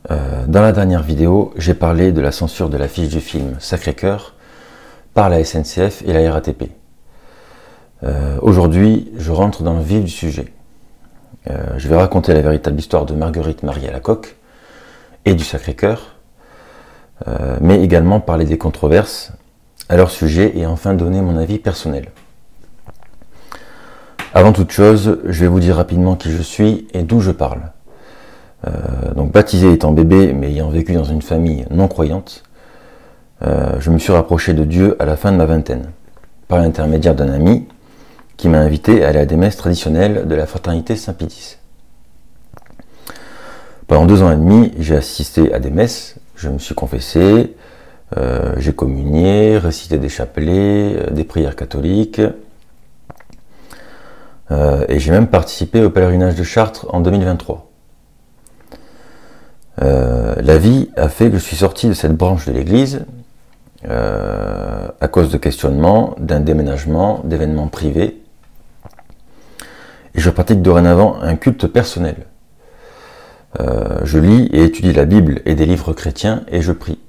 Dans la dernière vidéo, j'ai parlé de la censure de l'affiche du film Sacré-Cœur par la SNCF et la RATP. Aujourd'hui, je rentre dans le vif du sujet. Je vais raconter la véritable histoire de Marguerite Marie Alacoque et du Sacré-Cœur, mais également parler des controverses à leur sujet et enfin donner mon avis personnel. Avant toute chose, je vais vous dire rapidement qui je suis et d'où je parle. Donc baptisé étant bébé, mais ayant vécu dans une famille non croyante, je me suis rapproché de Dieu à la fin de ma vingtaine, par l'intermédiaire d'un ami qui m'a invité à aller à des messes traditionnelles de la fraternité Saint-Pédis. Pendant 2 ans et demi, j'ai assisté à des messes, je me suis confessé, j'ai communié, récité des chapelets, des prières catholiques, et j'ai même participé au pèlerinage de Chartres en 2023. La vie a fait que je suis sorti de cette branche de l'église à cause de questionnements, d'un déménagement, d'événements privés. Et je pratique dorénavant un culte personnel. Je lis et étudie la Bible et des livres chrétiens et je prie.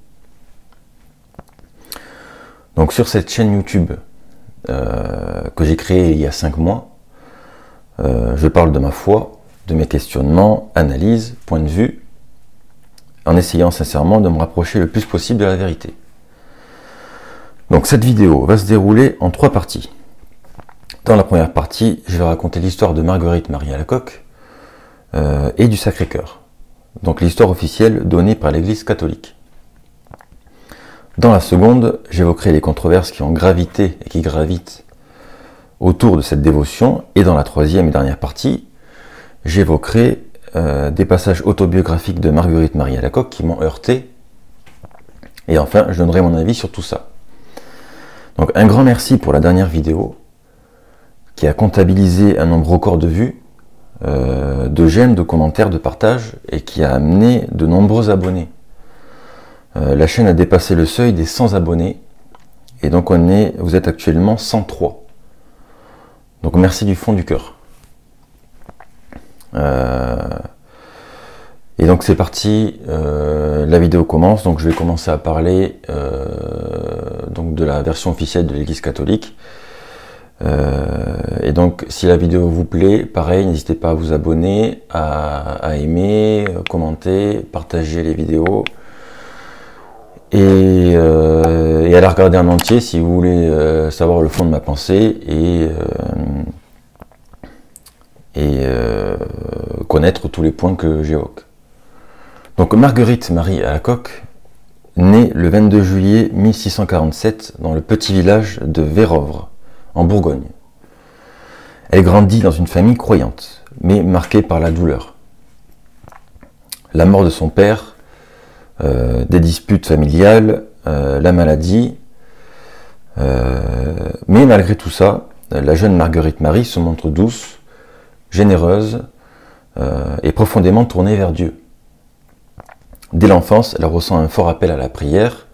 Donc sur cette chaîne YouTube que j'ai créée il y a 5 mois, je parle de ma foi, de mes questionnements, analyses, points de vue, en essayant sincèrement de me rapprocher le plus possible de la vérité. Donc cette vidéo va se dérouler en 3 parties. Dans la première partie, je vais raconter l'histoire de Marguerite Marie Alacoque et du Sacré-Cœur, donc l'histoire officielle donnée par l'Église catholique. Dans la seconde, j'évoquerai les controverses qui ont gravité et qui gravitent autour de cette dévotion, et dans la troisième et dernière partie, j'évoquerai des passages autobiographiques de Marguerite Marie Alacoque qui m'ont heurté, et enfin, je donnerai mon avis sur tout ça. Donc un grand merci pour la dernière vidéo, qui a comptabilisé un nombre record de vues, de j'aime, de commentaires, de partages, et qui a amené de nombreux abonnés. La chaîne a dépassé le seuil des 100 abonnés, et donc vous êtes actuellement 103. Donc merci du fond du cœur. Et donc c'est parti, la vidéo commence. Donc je vais commencer à parler donc de la version officielle de l'Église catholique. Et donc si la vidéo vous plaît, pareil, n'hésitez pas à vous abonner, à aimer, commenter, partager les vidéos et à la regarder en entier si vous voulez savoir le fond de ma pensée et connaître tous les points que j'évoque. Donc Marguerite Marie Alacoque, née le 22 juillet 1647 dans le petit village de Vérovre, en Bourgogne. Elle grandit dans une famille croyante, mais marquée par la douleur. La mort de son père, des disputes familiales, la maladie, mais malgré tout ça, la jeune Marguerite Marie se montre douce, généreuse et profondément tournée vers Dieu. Dès l'enfance, elle ressent un fort appel à la prière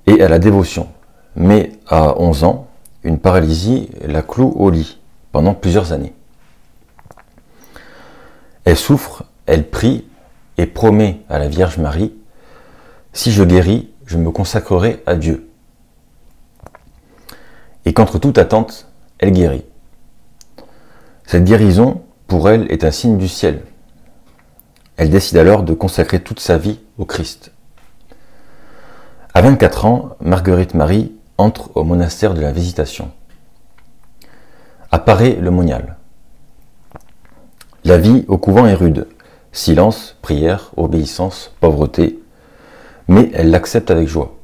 et à la dévotion, mais à 11 ans, une paralysie la cloue au lit pendant plusieurs années. Elle souffre, elle prie et promet à la Vierge Marie: si je guéris, je me consacrerai à Dieu. Et contre toute attente, elle guérit. Cette guérison, pour elle, est un signe du ciel. Elle décide alors de consacrer toute sa vie au Christ. À 24 ans, Marguerite Marie entre au monastère de la Visitation. Apparaît le monial. La vie au couvent est rude. Silence, prière, obéissance, pauvreté. Mais elle l'accepte avec joie.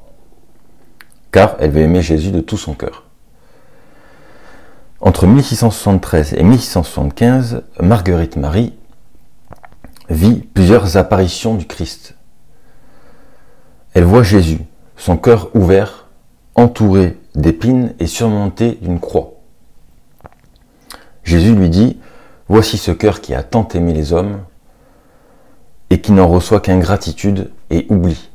Car elle veut aimer Jésus de tout son cœur. Entre 1673 et 1675, Marguerite Marie vit plusieurs apparitions du Christ. Elle voit Jésus, son cœur ouvert, entouré d'épines et surmonté d'une croix. Jésus lui dit: voici ce cœur qui a tant aimé les hommes et qui n'en reçoit qu'ingratitude et oubli.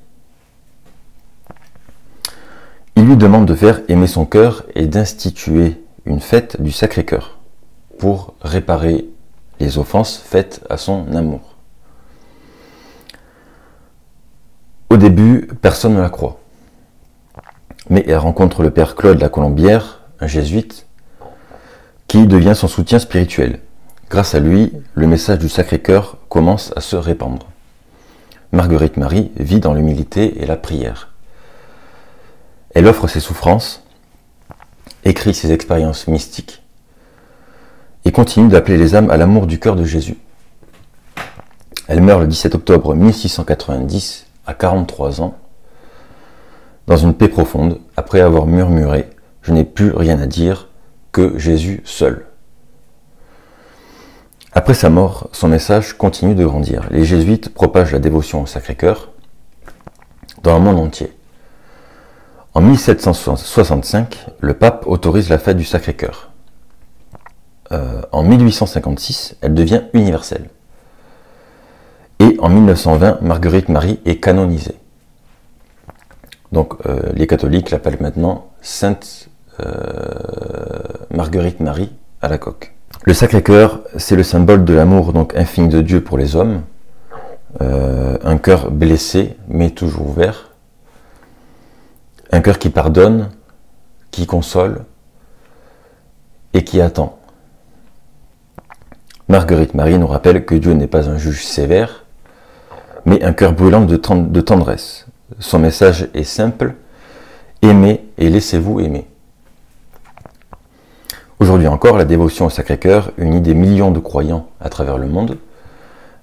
Il lui demande de faire aimer son cœur et d'instituer une fête du Sacré-Cœur pour réparer les offenses faites à son amour. Au début, personne ne la croit. Mais elle rencontre le père Claude Lacolombière, un jésuite, qui devient son soutien spirituel. Grâce à lui, le message du Sacré-Cœur commence à se répandre. Marguerite Marie vit dans l'humilité et la prière. Elle offre ses souffrances, écrit ses expériences mystiques et continue d'appeler les âmes à l'amour du cœur de Jésus. Elle meurt le 17 octobre 1690 à 43 ans, dans une paix profonde, après avoir murmuré « Je n'ai plus rien à dire que Jésus seul ». Après sa mort, son message continue de grandir. Les jésuites propagent la dévotion au Sacré-Cœur dans le monde entier. En 1765, le pape autorise la fête du Sacré-Cœur. En 1856, elle devient universelle. Et en 1920, Marguerite Marie est canonisée. Donc les catholiques l'appellent maintenant Sainte Marguerite Marie Alacoque. Le Sacré-Cœur, c'est le symbole de l'amour donc infini de Dieu pour les hommes. Un cœur blessé, mais toujours ouvert. Un cœur qui pardonne, qui console et qui attend. Marguerite Marie nous rappelle que Dieu n'est pas un juge sévère, mais un cœur brûlant de tendresse. Son message est simple, aimez et laissez-vous aimer. Aujourd'hui encore, la dévotion au Sacré-Cœur unit des millions de croyants à travers le monde.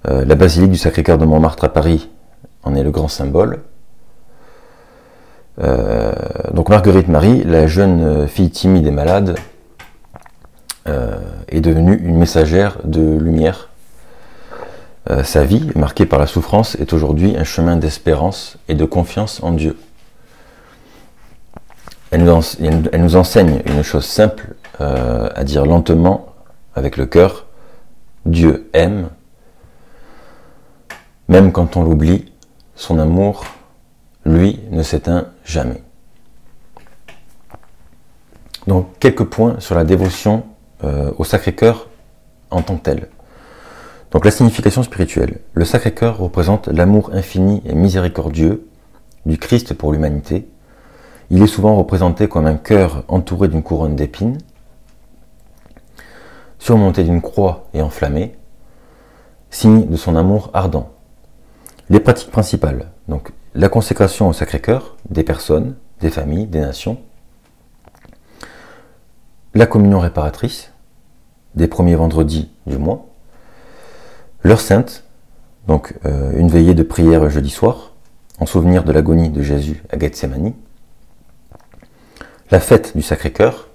La basilique du Sacré-Cœur de Montmartre à Paris en est le grand symbole. Donc Marguerite Marie, la jeune fille timide et malade, est devenue une messagère de lumière. Sa vie, marquée par la souffrance, est aujourd'hui un chemin d'espérance et de confiance en Dieu. Elle nous enseigne une chose simple, à dire lentement, avec le cœur, Dieu aime, même quand on l'oublie, son amour, lui, ne s'éteint jamais. Donc, quelques points sur la dévotion au Sacré-Cœur en tant que tel. Donc, la signification spirituelle. Le Sacré-Cœur représente l'amour infini et miséricordieux du Christ pour l'humanité. Il est souvent représenté comme un cœur entouré d'une couronne d'épines, surmonté d'une croix et enflammé, signe de son amour ardent. Les pratiques principales, donc la consécration au Sacré-Cœur des personnes, des familles, des nations, la communion réparatrice des premiers vendredis du mois, l'heure sainte, donc une veillée de prière jeudi soir, en souvenir de l'agonie de Jésus à Gethsémani, la fête du Sacré-Cœur,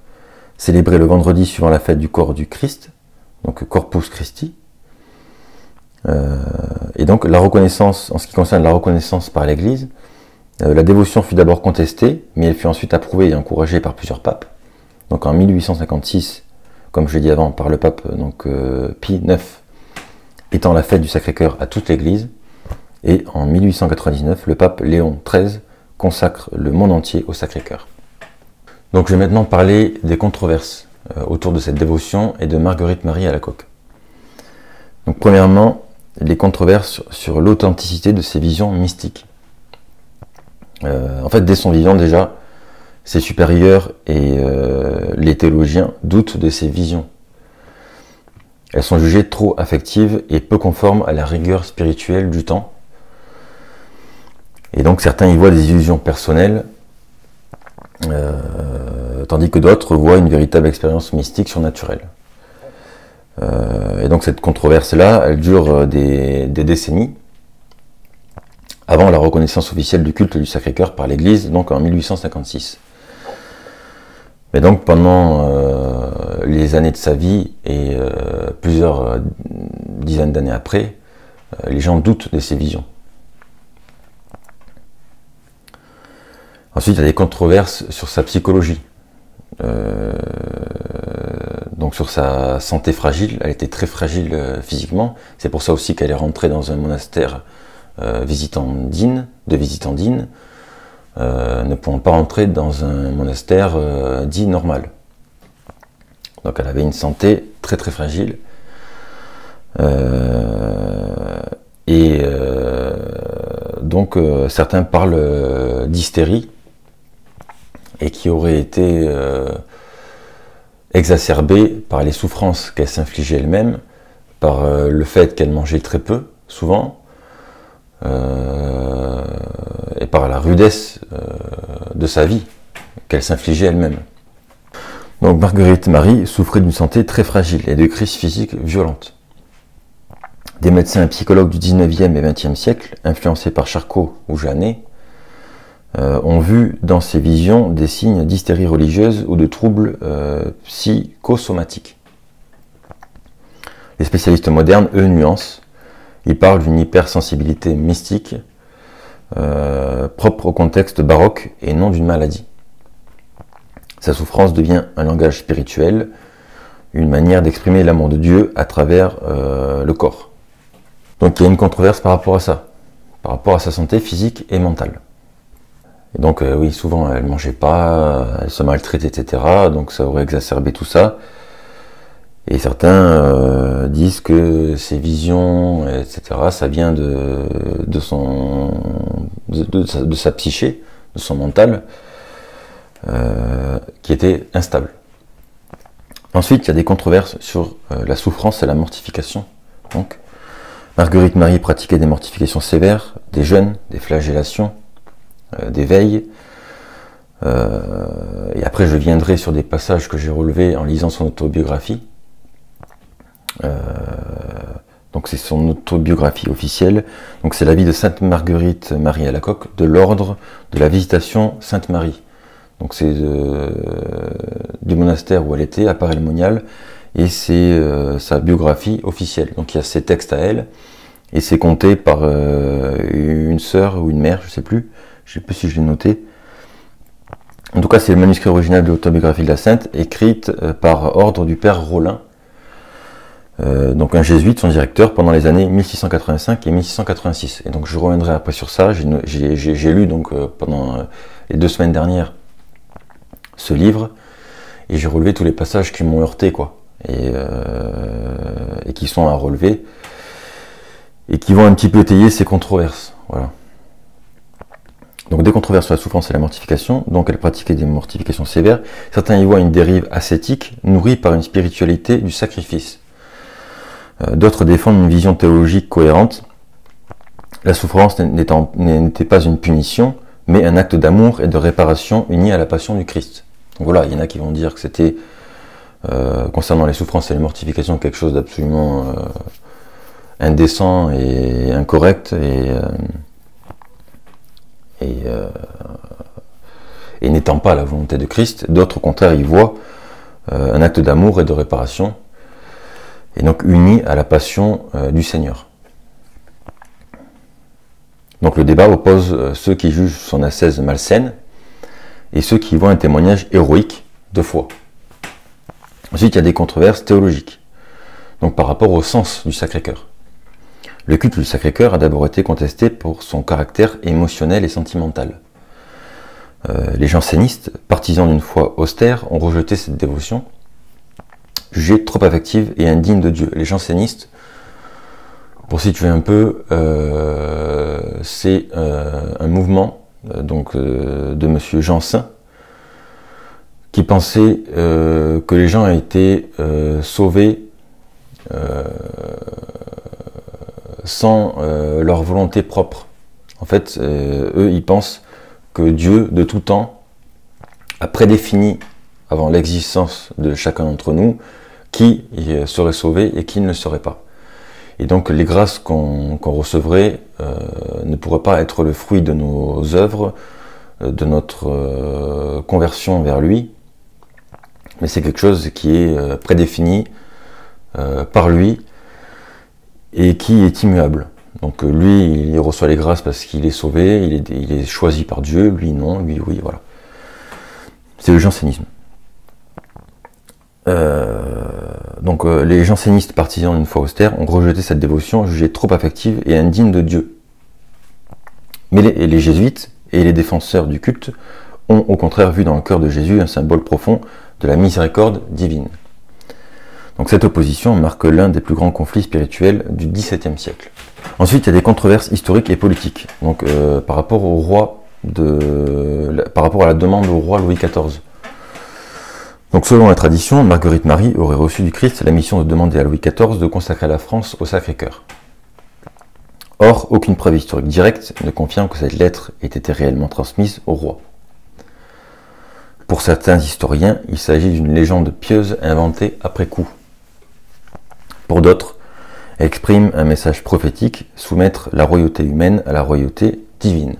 célébrée le vendredi suivant la fête du corps du Christ, donc Corpus Christi, et donc la reconnaissance, en ce qui concerne la reconnaissance par l'Église, la dévotion fut d'abord contestée, mais elle fut ensuite approuvée et encouragée par plusieurs papes. Donc en 1856, comme je l'ai dit avant, par le pape Pie IX, étant la fête du Sacré-Cœur à toute l'Église, et en 1899, le pape Léon XIII consacre le monde entier au Sacré-Cœur. Donc je vais maintenant parler des controverses autour de cette dévotion et de Marguerite Marie Alacoque. Donc premièrement, les controverses sur l'authenticité de ses visions mystiques. En fait, dès son vivant déjà, ses supérieurs et les théologiens doutent de ses visions. Elles sont jugées trop affectives et peu conformes à la rigueur spirituelle du temps. Et donc certains y voient des illusions personnelles, tandis que d'autres voient une véritable expérience mystique surnaturelle. Et donc cette controverse-là, elle dure des décennies, avant la reconnaissance officielle du culte du Sacré-Cœur par l'Église, donc en 1856. Mais donc pendant les années de sa vie et plusieurs dizaines d'années après, les gens doutent de ses visions. Ensuite, il y a des controverses sur sa psychologie. Donc sur sa santé fragile, elle était très fragile physiquement. C'est pour ça aussi qu'elle est rentrée dans un monastère de visitandines, ne pouvant pas rentrer dans un monastère dit normal. Donc elle avait une santé très très fragile. donc certains parlent d'hystérie, et qui aurait été exacerbée par les souffrances qu'elle s'infligeait elle-même, par le fait qu'elle mangeait très peu, souvent, et par la rudesse de sa vie qu'elle s'infligeait elle-même. Donc Marguerite Marie souffrait d'une santé très fragile et de crises physiques violentes. Des médecins et psychologues du 19e et 20e siècle, influencés par Charcot ou Janet, ont vu dans ces visions des signes d'hystérie religieuse ou de troubles psychosomatiques. Les spécialistes modernes, eux, nuancent. Ils parlent d'une hypersensibilité mystique propre au contexte baroque et non d'une maladie. Sa souffrance devient un langage spirituel, une manière d'exprimer l'amour de Dieu à travers le corps. Donc il y a une controverse par rapport à ça, par rapport à sa santé physique et mentale. Et donc oui, souvent elle ne mangeait pas, elle se maltraitait, etc. Donc ça aurait exacerbé tout ça. Et certains disent que ces visions, etc., ça vient de sa psyché, de son mental, qui était instable. Ensuite, il y a des controverses sur la souffrance et la mortification. Donc, Marguerite Marie pratiquait des mortifications sévères, des jeûnes, des flagellations, des veilles. Et après, je viendrai sur des passages que j'ai relevés en lisant son autobiographie. Donc c'est son autobiographie officielle. Donc c'est la vie de Sainte Marguerite Marie Alacoque de l'ordre de la Visitation Sainte Marie. Donc c'est du monastère où elle était, à Paray-le-Monial, et c'est sa biographie officielle. Donc il y a ses textes à elle, et c'est compté par une sœur ou une mère, je ne sais plus si je l'ai noté. En tout cas, c'est le manuscrit original de l'autobiographie de la Sainte, écrite par ordre du père Rollin, donc un jésuite, son directeur, pendant les années 1685 et 1686. Et donc je reviendrai après sur ça. J'ai lu donc pendant les 2 semaines dernières ce livre, et j'ai relevé tous les passages qui m'ont heurté, quoi, et qui sont à relever, et qui vont un petit peu étayer ces controverses. Voilà. Donc des controverses sur la souffrance et la mortification. Donc elle pratiquait des mortifications sévères. Certains y voient une dérive ascétique nourrie par une spiritualité du sacrifice. D'autres défendent une vision théologique cohérente. La souffrance n'était pas une punition, mais un acte d'amour et de réparation uni à la passion du Christ. Donc voilà, il y en a qui vont dire que c'était, concernant les souffrances et les mortifications, quelque chose d'absolument indécent et incorrect, et n'étant pas la volonté de Christ. D'autres, au contraire, y voient un acte d'amour et de réparation, et donc uni à la passion du Seigneur. Donc le débat oppose ceux qui jugent son ascèse malsaine et ceux qui voient un témoignage héroïque de foi. Ensuite, il y a des controverses théologiques, donc par rapport au sens du Sacré-Cœur. Le culte du Sacré-Cœur a d'abord été contesté pour son caractère émotionnel et sentimental. Les jansénistes, partisans d'une foi austère, ont rejeté cette dévotion, jugée trop affective et indigne de Dieu. Les jansénistes, pour situer un peu, c'est un mouvement de monsieur Jansen, qui pensait que les gens étaient sauvés sans leur volonté propre. En fait, eux, ils pensent que Dieu, de tout temps, a prédéfini, avant l'existence de chacun d'entre nous, qui serait sauvé et qui ne le serait pas. Et donc les grâces qu'on recevrait ne pourraient pas être le fruit de nos œuvres, de notre conversion vers lui, mais c'est quelque chose qui est prédéfini par lui et qui est immuable. Donc lui, il reçoit les grâces parce qu'il est sauvé, il est choisi par Dieu, lui non, lui oui, voilà. C'est le jansénisme. Donc les jansénistes partisans d'une foi austère ont rejeté cette dévotion, jugée trop affective et indigne de Dieu. Mais les jésuites et les défenseurs du culte ont au contraire vu dans le cœur de Jésus un symbole profond de la miséricorde divine. Donc cette opposition marque l'un des plus grands conflits spirituels du XVIIe siècle. Ensuite, il y a des controverses historiques et politiques. Donc, par rapport à la demande au roi Louis XIV. Donc, selon la tradition, Marguerite Marie aurait reçu du Christ la mission de demander à Louis XIV de consacrer la France au Sacré-Cœur. Or, aucune preuve historique directe ne confirme que cette lettre ait été réellement transmise au roi. Pour certains historiens, il s'agit d'une légende pieuse inventée après coup. Pour d'autres, elle exprime un message prophétique, soumettre la royauté humaine à la royauté divine.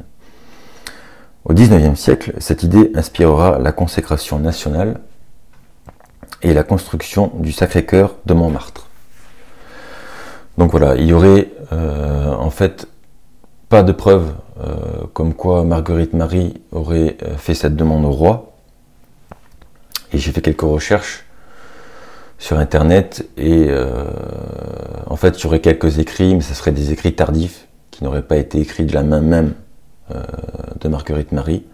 Au XIXe siècle, cette idée inspirera la consécration nationale et la construction du Sacré-Cœur de Montmartre. Donc voilà, il y aurait en fait pas de preuves comme quoi Marguerite Marie aurait fait cette demande au roi. Et j'ai fait quelques recherches sur internet et en fait il y aurait quelques écrits, mais ce seraient des écrits tardifs qui n'auraient pas été écrits de la main même de Marguerite Marie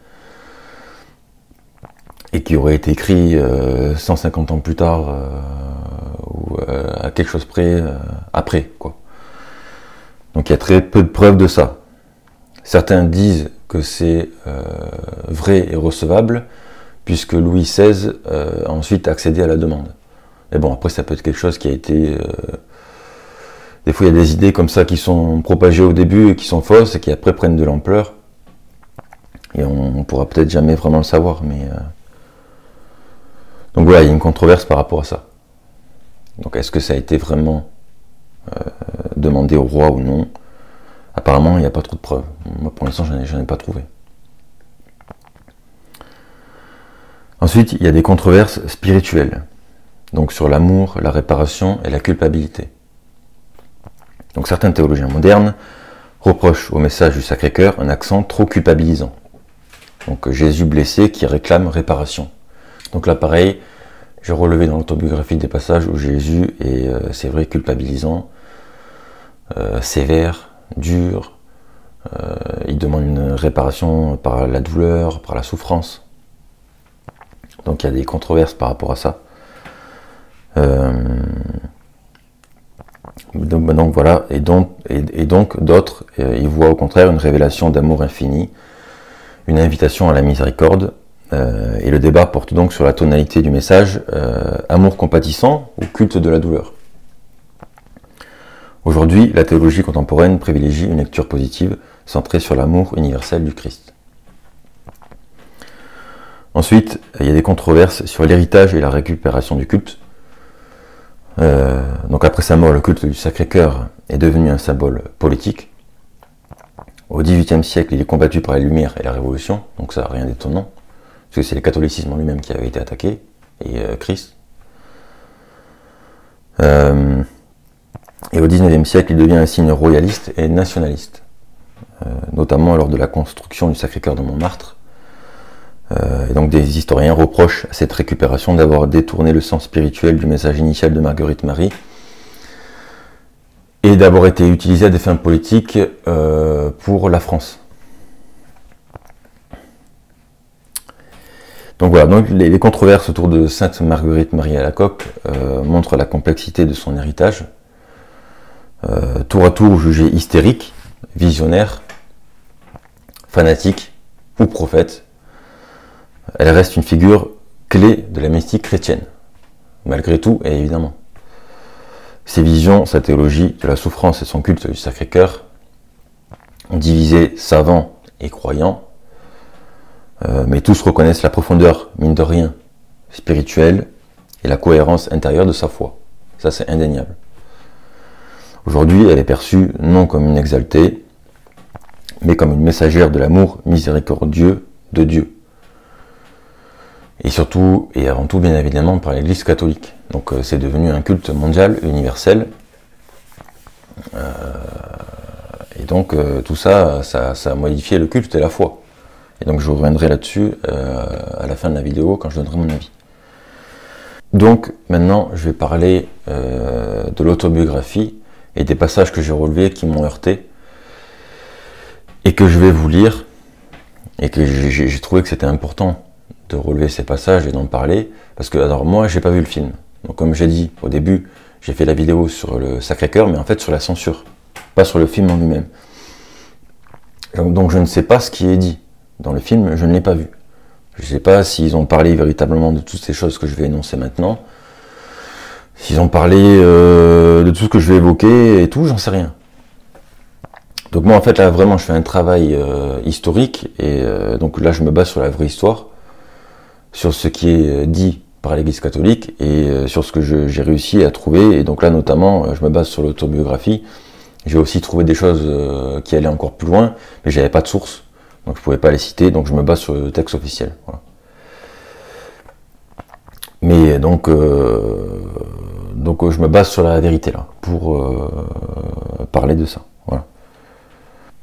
et qui auraient été écrits 150 ans plus tard ou à quelque chose près après, quoi. Donc il y a très peu de preuves de ça. Certains disent que c'est vrai et recevable puisque Louis XVI a ensuite accédé à la demande. Mais bon, après ça peut être quelque chose qui a été... Des fois il y a des idées comme ça qui sont propagées au début et qui sont fausses et qui après prennent de l'ampleur. Et on pourra peut-être jamais vraiment le savoir, mais... Donc voilà, il y a une controverse par rapport à ça. Donc est-ce que ça a été vraiment demandé au roi ou non? Apparemment, il n'y a pas trop de preuves. Moi, pour l'instant, j'en ai pas trouvé. Ensuite, il y a des controverses spirituelles. Donc sur l'amour, la réparation et la culpabilité. Donc certains théologiens modernes reprochent au message du Sacré-Cœur un accent trop culpabilisant. Donc Jésus blessé qui réclame réparation. Donc là, pareil, j'ai relevé dans l'autobiographie des passages où Jésus est, c'est vrai, culpabilisant, sévère, dur. Il demande une réparation par la douleur, par la souffrance. Donc il y a des controverses par rapport à ça. Donc voilà, et donc d'autres, ils voient au contraire une révélation d'amour infini, une invitation à la miséricorde. Et le débat porte donc sur la tonalité du message, amour compatissant ou culte de la douleur. Aujourd'hui, la théologie contemporaine privilégie une lecture positive centrée sur l'amour universel du Christ. Ensuite, il y a des controverses sur l'héritage et la récupération du culte. Donc après sa mort, le culte du Sacré-Cœur est devenu un symbole politique. Au XVIIIe siècle, il est combattu par les Lumières et la Révolution, donc ça n'a rien d'étonnant. Parce que c'est le catholicisme en lui-même qui avait été attaqué, et Christ. Et au XIXe siècle, il devient un signe royaliste et nationaliste, notamment lors de la construction du Sacré-Cœur de Montmartre. Et donc des historiens reprochent à cette récupération d'avoir détourné le sens spirituel du message initial de Marguerite Marie et d'avoir été utilisé à des fins politiques pour la France. Donc voilà, donc les controverses autour de Sainte Marguerite Marie Alacoque montrent la complexité de son héritage, tour à tour jugée hystérique, visionnaire, fanatique ou prophète. Elle reste une figure clé de la mystique chrétienne, malgré tout et évidemment. Ses visions, sa théologie de la souffrance et son culte du Sacré-Cœur ont divisé savants et croyants, mais tous reconnaissent la profondeur, mine de rien, spirituelle et la cohérence intérieure de sa foi. Ça, c'est indéniable. Aujourd'hui, elle est perçue non comme une exaltée, mais comme une messagère de l'amour miséricordieux de Dieu. Et surtout, et avant tout, bien évidemment, par l'Église catholique. Donc c'est devenu un culte mondial, universel. Et donc tout ça, ça a modifié le culte et la foi. Et donc je reviendrai là-dessus à la fin de la vidéo quand je donnerai mon avis. Donc maintenant je vais parler de l'autobiographie et des passages que j'ai relevés qui m'ont heurté et que je vais vous lire et que j'ai trouvé que c'était important de relever ces passages et d'en parler parce que alors moi j'ai pas vu le film. Donc comme j'ai dit au début, j'ai fait la vidéo sur le Sacré-Cœur mais en fait sur la censure. pas sur le film en lui-même. Donc je ne sais pas ce qui est dit. Dans le film, je ne l'ai pas vu. Je ne sais pas s'ils ont parlé véritablement de toutes ces choses que je vais énoncer maintenant. S'ils ont parlé de tout ce que je vais évoquer et tout, j'en sais rien. Donc moi en fait là vraiment je fais un travail historique et donc là je me base sur la vraie histoire, sur ce qui est dit par l'Église catholique et sur ce que j'ai réussi à trouver. Et donc là notamment je me base sur l'autobiographie. J'ai aussi trouvé des choses qui allaient encore plus loin, mais j'avais pas de source, donc je pouvais pas les citer, donc je me base sur le texte officiel. Voilà. Mais donc je me base sur la vérité là, pour parler de ça. Voilà.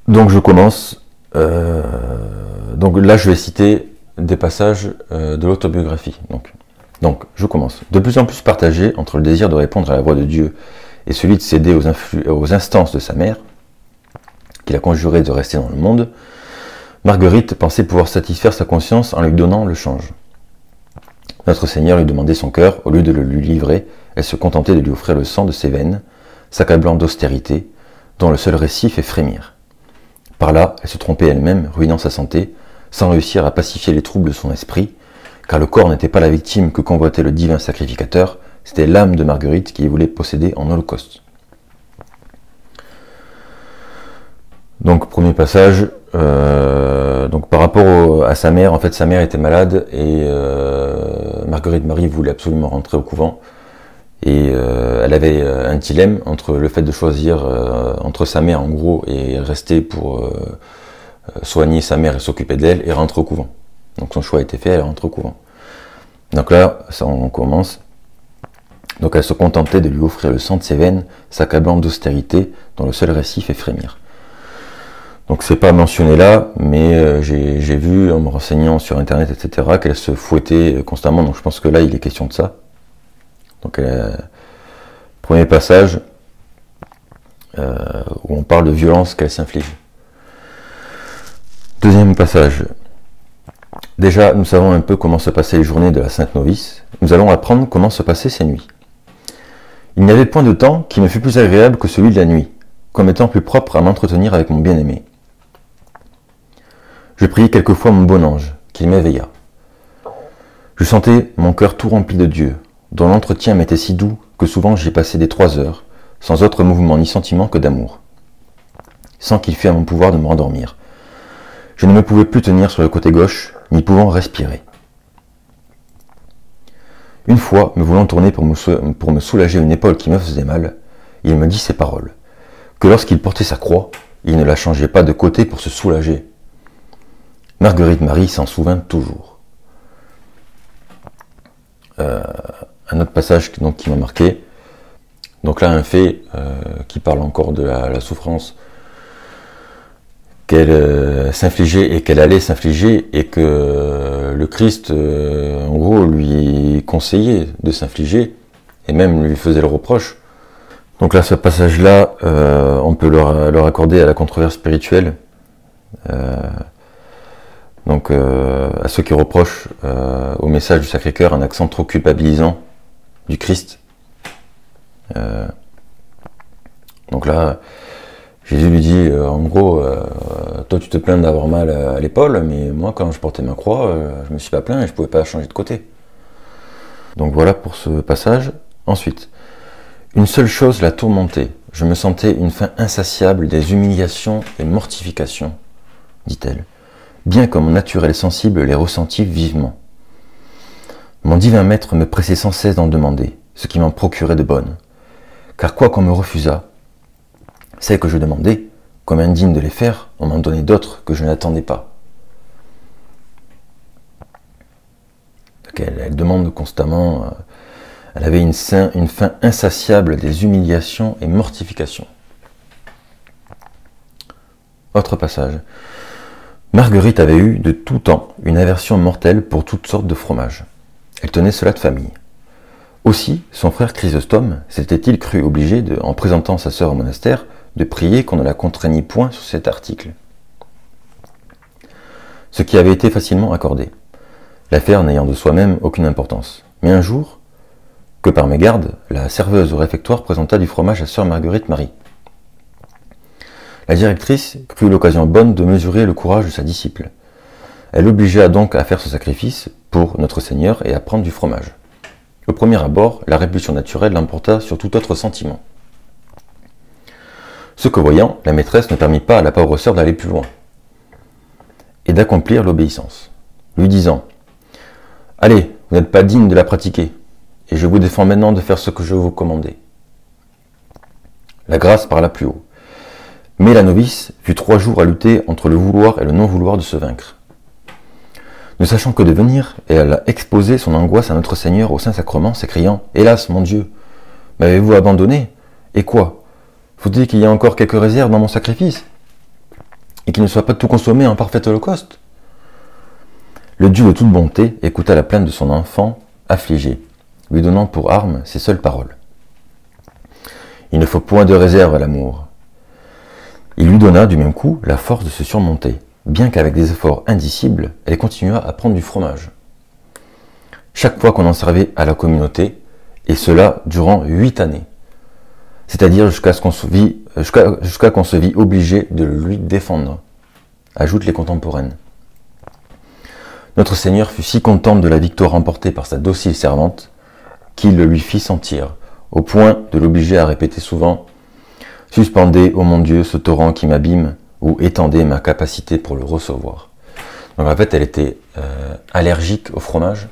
Donc je commence, donc là je vais citer des passages de l'autobiographie. Donc je commence. De plus en plus partagé entre le désir de répondre à la voix de Dieu et celui de céder aux instances de sa mère, qu'il a conjuré de rester dans le monde, Marguerite pensait pouvoir satisfaire sa conscience en lui donnant le change. Notre Seigneur lui demandait son cœur, au lieu de le lui livrer, elle se contentait de lui offrir le sang de ses veines, s'accablant d'austérité, dont le seul récit fait frémir. Par là, elle se trompait elle-même, ruinant sa santé, sans réussir à pacifier les troubles de son esprit, car le corps n'était pas la victime que convoitait le divin sacrificateur, c'était l'âme de Marguerite qui voulait posséder en holocauste. Donc, premier passage, donc par rapport à sa mère, en fait sa mère était malade et Marguerite Marie voulait absolument rentrer au couvent. Et elle avait un dilemme entre le fait de choisir entre sa mère en gros et rester pour soigner sa mère et s'occuper d'elle et rentrer au couvent. Donc son choix a été fait, elle rentre au couvent. Donc là, ça, on commence. Donc elle se contentait de lui offrir le sang de ses veines, s'accablant d'austérité, dont le seul récit fait frémir. Donc c'est pas mentionné là, mais j'ai vu en me renseignant sur internet, etc., qu'elle se fouettait constamment, donc je pense que là il est question de ça. Donc premier passage où on parle de violence qu'elle s'inflige. Deuxième passage. Déjà, nous savons un peu comment se passaient les journées de la Sainte Novice. Nous allons apprendre comment se passaient ces nuits. Il n'y avait point de temps qui me fût plus agréable que celui de la nuit, comme étant plus propre à m'entretenir avec mon bien-aimé. Je priai quelquefois mon bon ange, qu'il m'éveillât. Je sentais mon cœur tout rempli de Dieu, dont l'entretien m'était si doux que souvent j'y passais des 3 heures, sans autre mouvement ni sentiment que d'amour, sans qu'il fût à mon pouvoir de me rendormir. Je ne me pouvais plus tenir sur le côté gauche, n'y pouvant respirer. Une fois, me voulant tourner pour me soulager une épaule qui me faisait mal, il me dit ces paroles, que lorsqu'il portait sa croix, il ne la changeait pas de côté pour se soulager. Marguerite Marie s'en souvint toujours. Un autre passage donc, qui m'a marqué. Donc là, un fait qui parle encore de la souffrance qu'elle s'infligeait et qu'elle allait s'infliger et que le Christ, en gros, lui conseillait de s'infliger et même lui faisait le reproche. Donc là, ce passage-là, on peut leur accorder à la controverse spirituelle. Donc à ceux qui reprochent au message du Sacré-Cœur un accent trop culpabilisant du Christ. Donc là, Jésus lui dit, en gros, toi tu te plains d'avoir mal à l'épaule, mais moi quand je portais ma croix, je me suis pas plaint et je pouvais pas changer de côté. Donc voilà pour ce passage. Ensuite, une seule chose la tourmentait. Je me sentais une faim insatiable des humiliations et mortifications, dit-elle, bien que mon naturel sensible les ressentit vivement. Mon divin maître me pressait sans cesse d'en demander, ce qui m'en procurait de bonnes. Car quoi qu'on me refusât, celles que je demandais, comme indigne de les faire, on m'en donnait d'autres que je n'attendais pas. Elle demande constamment, elle avait une faim insatiable des humiliations et mortifications. Autre passage. Marguerite avait eu de tout temps une aversion mortelle pour toutes sortes de fromages. Elle tenait cela de famille. Aussi, son frère Chrysostome s'était-il cru obligé, en présentant sa sœur au monastère, de prier qu'on ne la contraignît point sur cet article. Ce qui avait été facilement accordé, l'affaire n'ayant de soi-même aucune importance. Mais un jour, que par mégarde, la serveuse au réfectoire présenta du fromage à sœur Marguerite Marie. La directrice crut l'occasion bonne de mesurer le courage de sa disciple. Elle l'obligea donc à faire ce sacrifice pour notre Seigneur et à prendre du fromage. Au premier abord, la répulsion naturelle l'emporta sur tout autre sentiment. Ce que voyant, la maîtresse ne permit pas à la pauvre sœur d'aller plus loin et d'accomplir l'obéissance, lui disant « Allez, vous n'êtes pas digne de la pratiquer, et je vous défends maintenant de faire ce que je vous commandais. » La grâce parla plus haut. Mais la novice fut 3 jours à lutter entre le vouloir et le non-vouloir de se vaincre. Ne sachant que devenir, elle a exposé son angoisse à notre Seigneur au Saint-Sacrement, s'écriant « Hélas, mon Dieu, m'avez-vous abandonné? Et quoi? Faut-il qu'il y ait encore quelques réserves dans mon sacrifice? Et qu'il ne soit pas tout consommé en parfait holocauste ?» Le Dieu de toute bonté écouta la plainte de son enfant affligé, lui donnant pour arme ses seules paroles. Il ne faut point de réserve à l'amour. Il lui donna du même coup la force de se surmonter. Bien qu'avec des efforts indicibles, elle continua à prendre du fromage. Chaque fois qu'on en servait à la communauté, et cela durant 8 années. C'est-à-dire jusqu'à qu'on se vit obligé de le lui défendre, ajoutent les contemporaines. Notre Seigneur fut si content de la victoire remportée par sa docile servante, qu'il le lui fit sentir, au point de l'obliger à répéter souvent « Suspendez, ô mon Dieu, ce torrent qui m'abîme » ou « Étendez ma capacité pour le recevoir ». Donc en fait, elle était allergique au fromage.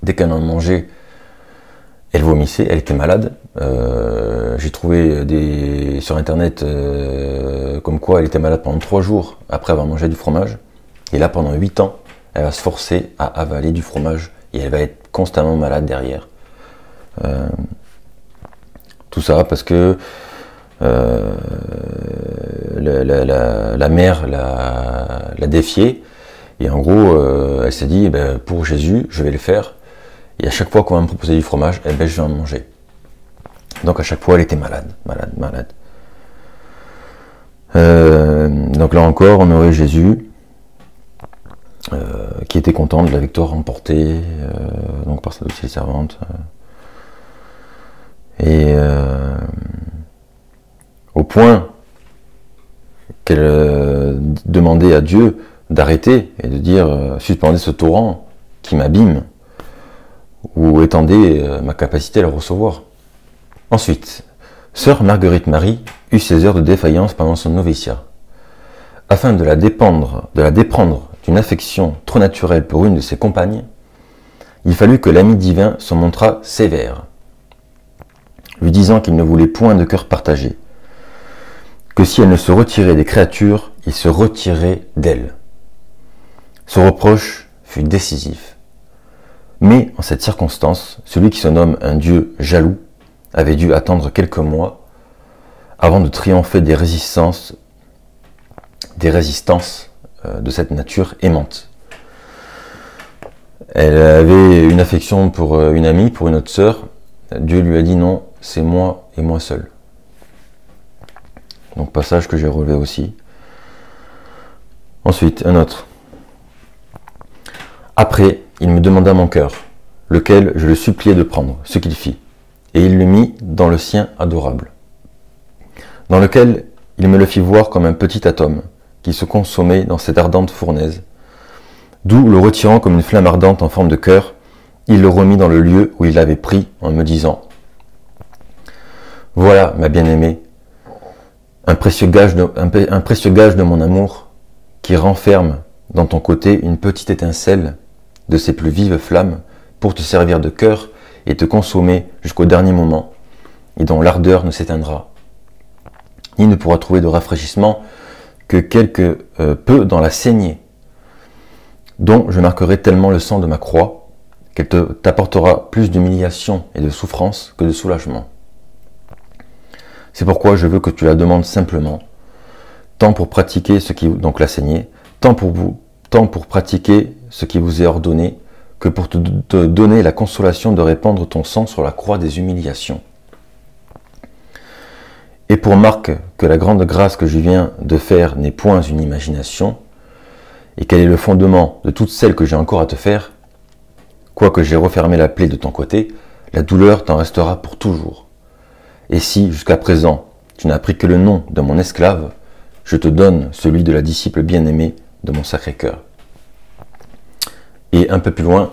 Dès qu'elle en mangeait, elle vomissait, elle était malade. J'ai trouvé sur internet comme quoi elle était malade pendant 3 jours après avoir mangé du fromage. Et là, pendant 8 ans, elle va se forcer à avaler du fromage et elle va être constamment malade derrière. Tout ça parce que la mère l'a défiée et en gros elle s'est dit eh ben, pour Jésus je vais le faire et à chaque fois qu'on va me proposer du fromage eh ben, je vais en manger. Donc à chaque fois elle était malade. Donc là encore on aurait Jésus qui était content de la victoire remportée donc par sa docile servante et au point qu'elle demandait à Dieu d'arrêter et de dire suspendez ce torrent qui m'abîme ou étendez ma capacité à le recevoir. Ensuite, sœur Marguerite Marie eut ses heures de défaillance pendant son noviciat. Afin de la déprendre d'une affection trop naturelle pour une de ses compagnes, il fallut que l'ami divin se montrât sévère, lui disant qu'il ne voulait point de cœur partagé, que si elle ne se retirait des créatures, il se retirait d'elle. Ce reproche fut décisif. Mais en cette circonstance, celui qui se nomme un Dieu jaloux avait dû attendre quelques mois avant de triompher des résistances de cette nature aimante. Elle avait une affection pour une amie, pour une autre sœur. Dieu lui a dit non, c'est moi et moi seul. Donc passage que j'ai relevé aussi. Ensuite, un autre. Après, il me demanda mon cœur, lequel je le suppliai de prendre, ce qu'il fit, et il le mit dans le sien adorable, dans lequel il me le fit voir comme un petit atome qui se consommait dans cette ardente fournaise, d'où, le retirant comme une flamme ardente en forme de cœur, il le remit dans le lieu où il l'avait pris en me disant « Voilà, ma bien-aimée, un précieux gage de mon amour qui renferme dans ton côté une petite étincelle de ses plus vives flammes pour te servir de cœur et te consommer jusqu'au dernier moment et dont l'ardeur ne s'éteindra, ni ne pourra trouver de rafraîchissement que quelque peu dans la saignée, dont je marquerai tellement le sang de ma croix qu'elle t'apportera plus d'humiliation et de souffrance que de soulagement. C'est pourquoi je veux que tu la demandes simplement, tant pour pratiquer ce qui donc la saignée, tant pour pratiquer ce qui vous est ordonné, que pour te donner la consolation de répandre ton sang sur la croix des humiliations. Et pour marque que la grande grâce que je viens de faire n'est point une imagination, et qu'elle est le fondement de toutes celles que j'ai encore à te faire, quoique j'ai refermé la plaie de ton côté, la douleur t'en restera pour toujours. Et si, jusqu'à présent, tu n'as appris que le nom de mon esclave, je te donne celui de la disciple bien-aimée de mon Sacré-Cœur. Et un peu plus loin,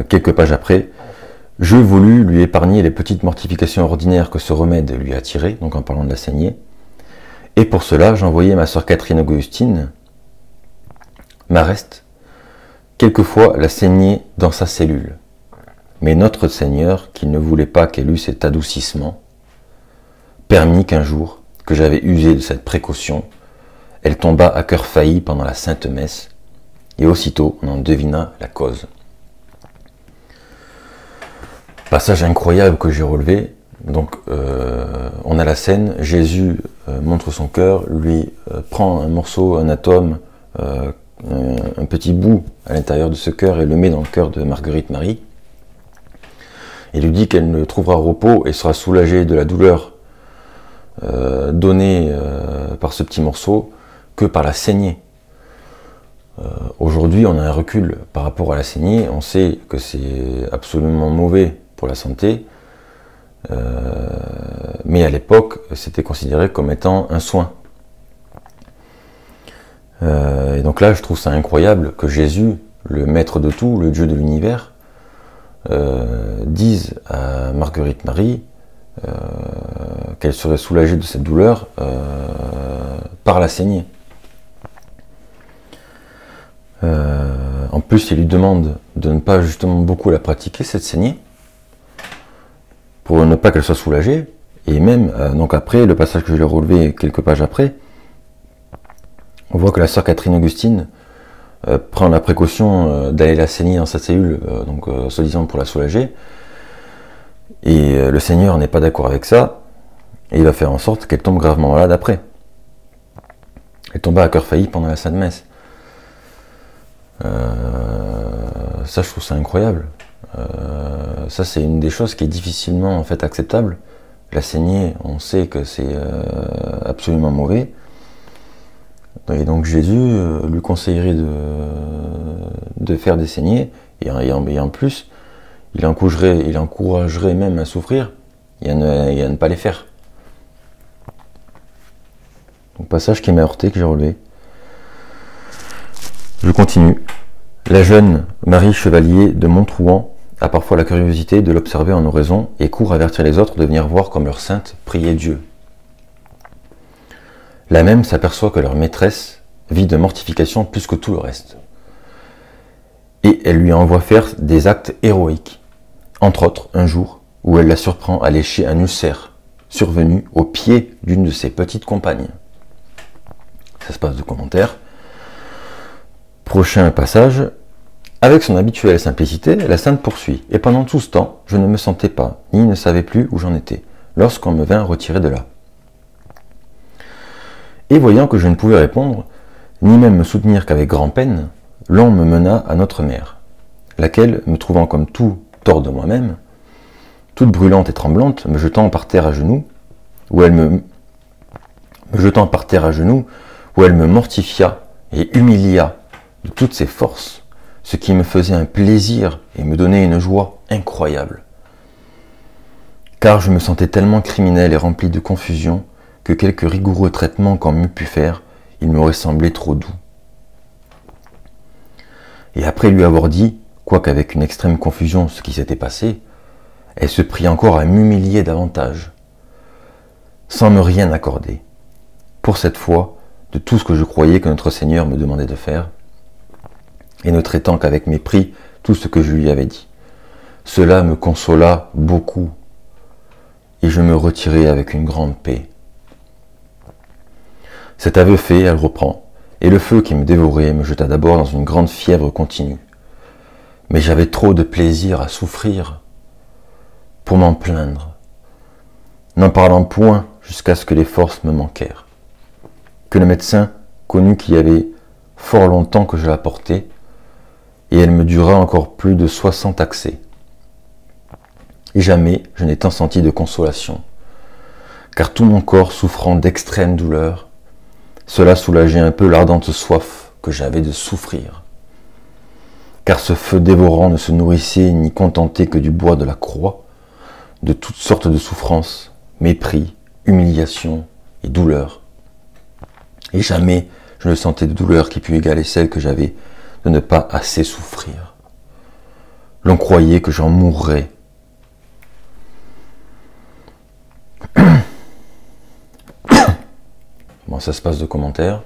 quelques pages après, je voulus lui épargner les petites mortifications ordinaires que ce remède lui a tirées, donc en parlant de la saignée. Et pour cela, j'envoyai ma sœur Catherine Augustine, Marest, quelquefois la saignée dans sa cellule. Mais notre Seigneur, qui ne voulait pas qu'elle eût cet adoucissement, permit qu'un jour, que j'avais usé de cette précaution, elle tomba à cœur failli pendant la Sainte Messe, et aussitôt on en devina la cause. Passage incroyable que j'ai relevé. Donc on a la scène, Jésus montre son cœur, lui prend un morceau, un atome, un petit bout à l'intérieur de ce cœur et le met dans le cœur de Marguerite Marie. Il lui dit qu'elle ne trouvera repos et sera soulagée de la douleur donnée par ce petit morceau que par la saignée. Aujourd'hui, on a un recul par rapport à la saignée, on sait que c'est absolument mauvais pour la santé, mais à l'époque, c'était considéré comme étant un soin. Et donc là, je trouve ça incroyable que Jésus, le maître de tout, le Dieu de l'univers, dise à Marguerite Marie qu'elle serait soulagée de cette douleur par la saignée. En plus, il lui demande de ne pas justement beaucoup la pratiquer, cette saignée, pour ne pas qu'elle soit soulagée. Et même, donc après, le passage que je l'ai relevé quelques pages après, on voit que la sœur Catherine Augustine prend la précaution d'aller la saigner dans sa cellule, donc soi-disant pour la soulager. Et le Seigneur n'est pas d'accord avec ça, et il va faire en sorte qu'elle tombe gravement malade après. Elle tomba à cœur failli pendant la Sainte Messe. Ça, je trouve ça incroyable. Ça, c'est une des choses qui est difficilement en fait acceptable. La saignée, on sait que c'est absolument mauvais. Et donc Jésus lui conseillerait de faire des saignées, et en plus, il encouragerait même à souffrir et à ne pas les faire. Donc passage qui m'a heurté, que j'ai relevé. Je continue. La jeune Marie Chevalier de Montrouan a parfois la curiosité de l'observer en oraison et court avertir les autres de venir voir comme leur sainte priait Dieu. La même s'aperçoit que leur maîtresse vit de mortification plus que tout le reste. Et elle lui envoie faire des actes héroïques. Entre autres, un jour où elle la surprend à lécher un ulcère survenu au pied d'une de ses petites compagnes. Ça se passe de commentaires. Prochain passage. Avec son habituelle simplicité, la sainte poursuit. Et pendant tout ce temps, je ne me sentais pas, ni ne savais plus où j'en étais, lorsqu'on me vint retirer de là. Et voyant que je ne pouvais répondre, ni même me soutenir qu'avec grand-peine, l'on me mena à notre mère, laquelle, me trouvant comme tout hors de moi-même, toute brûlante et tremblante, me jetant par terre à genoux, où elle me mortifia et humilia de toutes ses forces, ce qui me faisait un plaisir et me donnait une joie incroyable. Car je me sentais tellement criminel et rempli de confusion que quelque rigoureux traitement qu'on m'eût pu faire, il m'aurait semblé trop doux. Et après lui avoir dit, quoiqu'avec une extrême confusion, ce qui s'était passé, elle se prit encore à m'humilier davantage, sans me rien accorder, pour cette fois, de tout ce que je croyais que notre Seigneur me demandait de faire, et ne traitant qu'avec mépris tout ce que je lui avais dit. Cela me consola beaucoup, et je me retirai avec une grande paix. Cet aveu fait, elle reprend, et le feu qui me dévorait me jeta d'abord dans une grande fièvre continue. Mais j'avais trop de plaisir à souffrir pour m'en plaindre, n'en parlant point jusqu'à ce que les forces me manquèrent. Que le médecin connut qu'il y avait fort longtemps que je la portais, et elle me dura encore plus de 60 accès. Et jamais je n'ai tant senti de consolation, car tout mon corps souffrant d'extrême douleur, cela soulageait un peu l'ardente soif que j'avais de souffrir. Car ce feu dévorant ne se nourrissait ni contentait que du bois de la croix, de toutes sortes de souffrances, mépris, humiliation et douleur. Et jamais je ne sentais de douleur qui pût égaler celle que j'avais de ne pas assez souffrir. L'on croyait que j'en mourrais. Bon, ça se passe de commentaires.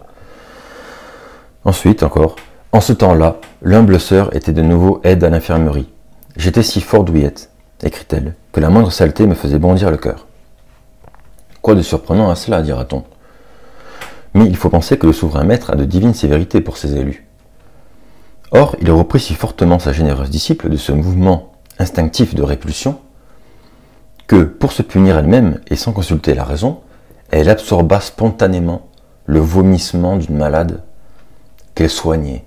Ensuite, encore. En ce temps-là, l'humble sœur était de nouveau aide à l'infirmerie. J'étais si fort douillette, écrit-elle, que la moindre saleté me faisait bondir le cœur. Quoi de surprenant à cela, dira-t-on. Mais il faut penser que le souverain maître a de divines sévérités pour ses élus. Or, il reprit si fortement sa généreuse disciple de ce mouvement instinctif de répulsion, que, pour se punir elle-même et sans consulter la raison, elle absorba spontanément le vomissement d'une malade qu'elle soignait.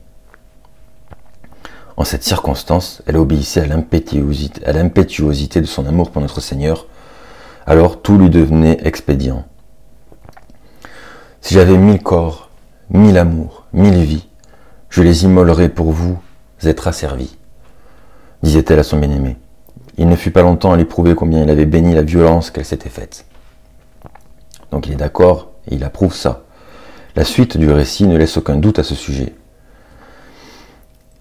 En cette circonstance, elle obéissait à l'impétuosité de son amour pour notre Seigneur, alors tout lui devenait expédient. Si j'avais 1000 corps, 1000 amours, 1000 vies, je les immolerais pour vous être asservis, disait-elle à son bien-aimé. Il ne fut pas longtemps à lui prouver combien il avait béni la violence qu'elle s'était faite. Donc il est d'accord et il approuve ça. La suite du récit ne laisse aucun doute à ce sujet.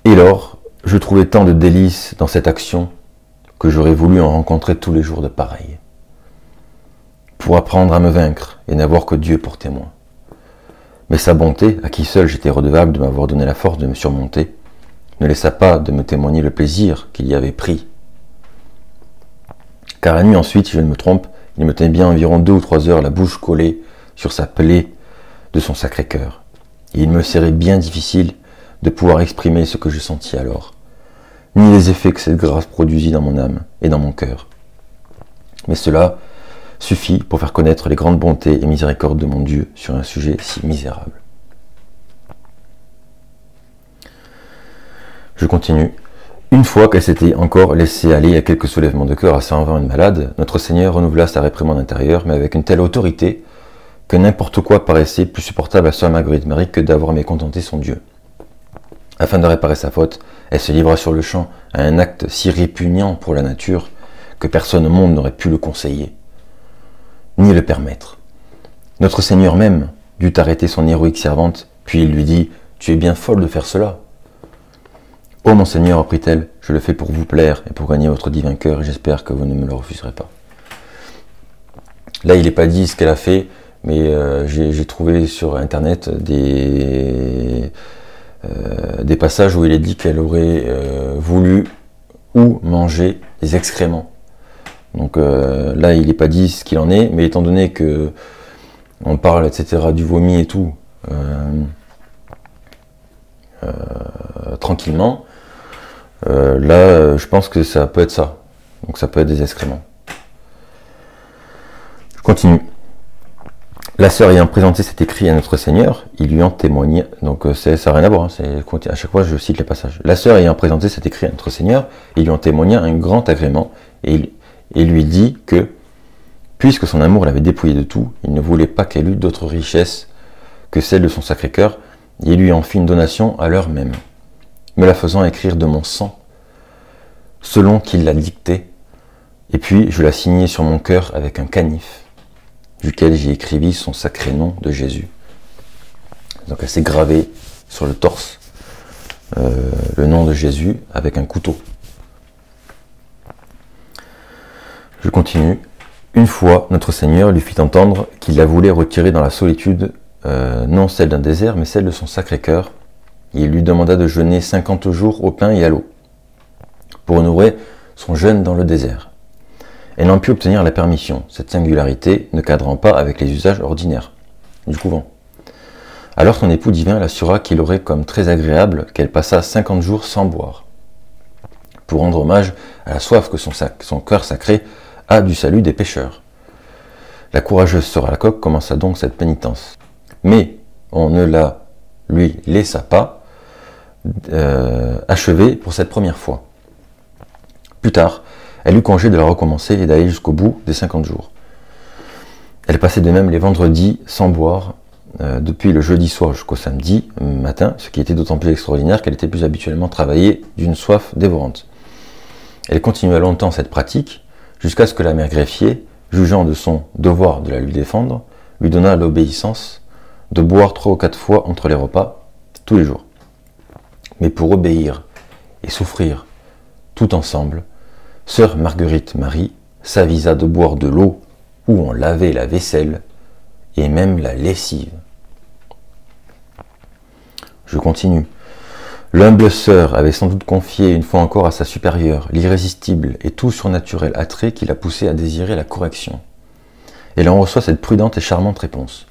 Et lors, je trouvais tant de délices dans cette action que j'aurais voulu en rencontrer tous les jours de pareil, pour apprendre à me vaincre et n'avoir que Dieu pour témoin. Mais sa bonté, à qui seul j'étais redevable de m'avoir donné la force de me surmonter, ne laissa pas de me témoigner le plaisir qu'il y avait pris. Car la nuit ensuite, si je ne me trompe, il me tenait bien environ 2 ou 3 heures la bouche collée sur sa plaie de son Sacré-Cœur. Et il me serait bien difficile de pouvoir exprimer ce que je sentis alors, ni les effets que cette grâce produisit dans mon âme et dans mon cœur. Mais cela suffit pour faire connaître les grandes bontés et miséricordes de mon Dieu sur un sujet si misérable. Je continue. Une fois qu'elle s'était encore laissée aller à quelques soulèvements de cœur à servant une malade, notre Seigneur renouvela sa réprimande intérieure, mais avec une telle autorité que n'importe quoi paraissait plus supportable à sœur Marguerite Marie que d'avoir mécontenté son Dieu. Afin de réparer sa faute, elle se livra sur le champ à un acte si répugnant pour la nature que personne au monde n'aurait pu le conseiller, ni le permettre. Notre Seigneur même dut arrêter son héroïque servante, puis il lui dit « Tu es bien folle de faire cela. » « Oh, mon Seigneur, reprit-elle, je le fais pour vous plaire et pour gagner votre divin cœur, et j'espère que vous ne me le refuserez pas. » Là, il n'est pas dit ce qu'elle a fait, mais j'ai trouvé sur Internet des passages où il est dit qu'elle aurait voulu ou manger des excréments. Donc là, il n'est pas dit ce qu'il en est, mais étant donné que on parle, etc., du vomi et tout, tranquillement, là, je pense que ça peut être ça. Donc ça peut être des excréments. Je continue. La sœur ayant présenté cet écrit à notre Seigneur, il lui en témoigna. Donc ça n'a rien à voir, hein, à chaque fois je cite les passages. La sœur ayant présenté cet écrit à notre Seigneur, il lui en témoigna un grand agrément, et lui dit que, puisque son amour l'avait dépouillé de tout, il ne voulait pas qu'elle eût d'autres richesses que celle de son Sacré-Cœur, et il lui en fit une donation à l'heure même, me la faisant écrire de mon sang, selon qu'il l'a dicté, et puis je la signai sur mon cœur avec un canif, duquel j'y écrivis son sacré nom de Jésus. Donc elle s'est gravée sur le torse le nom de Jésus avec un couteau. Je continue. Une fois, notre Seigneur lui fit entendre qu'il la voulait retirer dans la solitude, non celle d'un désert, mais celle de son Sacré-Cœur. Il lui demanda de jeûner 50 jours au pain et à l'eau, pour honorer son jeûne dans le désert. Elle n'en put obtenir la permission, cette singularité ne cadrant pas avec les usages ordinaires du couvent. Alors son époux divin l'assura qu'il aurait comme très agréable qu'elle passât 50 jours sans boire, pour rendre hommage à la soif que son cœur sacré a du salut des pécheurs. La courageuse sœur Alacoque commença donc cette pénitence. Mais on ne la lui laissa pas achever pour cette première fois. Plus tard, elle eut congé de la recommencer et d'aller jusqu'au bout des 50 jours. Elle passait de même les vendredis sans boire, depuis le jeudi soir jusqu'au samedi matin, ce qui était d'autant plus extraordinaire qu'elle était plus habituellement travaillée d'une soif dévorante. Elle continua longtemps cette pratique, jusqu'à ce que la mère greffier jugeant de son devoir de la lui défendre, lui donna l'obéissance de boire 3 ou 4 fois entre les repas, tous les jours. Mais pour obéir et souffrir tout ensemble, sœur Marguerite Marie s'avisa de boire de l'eau où on lavait la vaisselle et même la lessive. Je continue. L'humble sœur avait sans doute confié une fois encore à sa supérieure l'irrésistible et tout surnaturel attrait qui la poussait à désirer la correction. Elle en reçoit cette prudente et charmante réponse.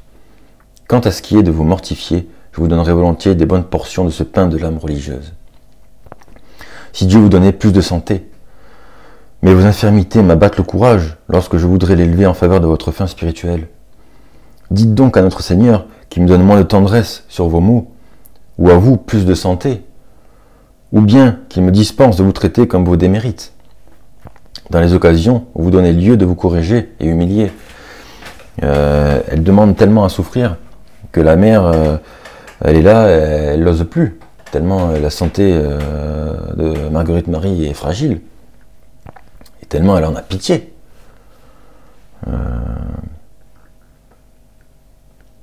Quant à ce qui est de vous mortifier, je vous donnerai volontiers des bonnes portions de ce pain de l'âme religieuse. Si Dieu vous donnait plus de santé, mais vos infirmités m'abattent le courage lorsque je voudrais l'élever en faveur de votre fin spirituelle. Dites donc à notre Seigneur qu'il me donne moins de tendresse sur vos maux, ou à vous plus de santé, ou bien qu'il me dispense de vous traiter comme vos démérites. Dans les occasions où vous donnez lieu de vous corriger et humilier, elle demande tellement à souffrir que la mère, elle est là, elle n'ose plus, tellement la santé de Marguerite Marie est fragile, et tellement elle en a pitié.